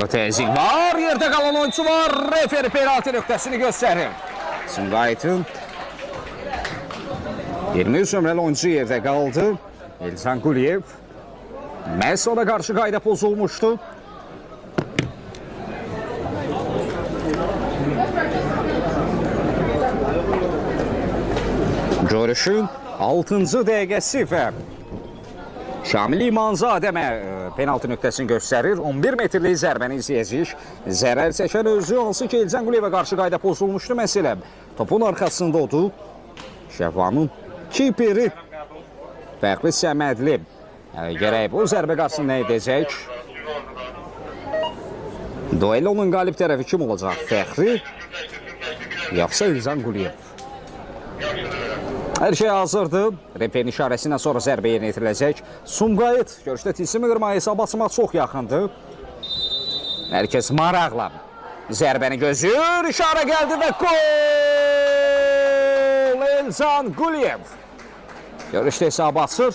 Təzyiq var, yerdə qalan oyuncu var, referi penaltı nöqtəsini göstərir. Sumqayıtın 23 nömrəli oyuncu yerdə qaldı. Elcan Quliyev. Məhz ona qarşı qayda pozulmuşdu. Görüşün 6-cı dəqiqəsi və Şamil İmanzadəmə penaltı nöqtəsini göstərir. 11 metrlik zərbəni izləyəcək. Zərər çəkən özü, hansı ki Elcan Quliyevə qarşı qayda pozulmuşdu məsələ. Topun arxasında odur. Şəhvanın kiperi Fəxri Səmədli. Gərək bu zərbə qarşısında nə edəcək? Duelonun qalib tərəfi kim olacaq? Fəxri yoxsa Elcan Quliyev? Hər şey hazırdır. Referin işarəsindən sonra zərbə yerinə yetiriləcək. Sumqayıt görüşdə tilsimi qırmağa, hesab açmaq çox yaxındır. Hər kəs maraqla zərbəni gözləyir. İşarə gəldi və gol! Elcan Quliyev. Görüşdə hesab açır.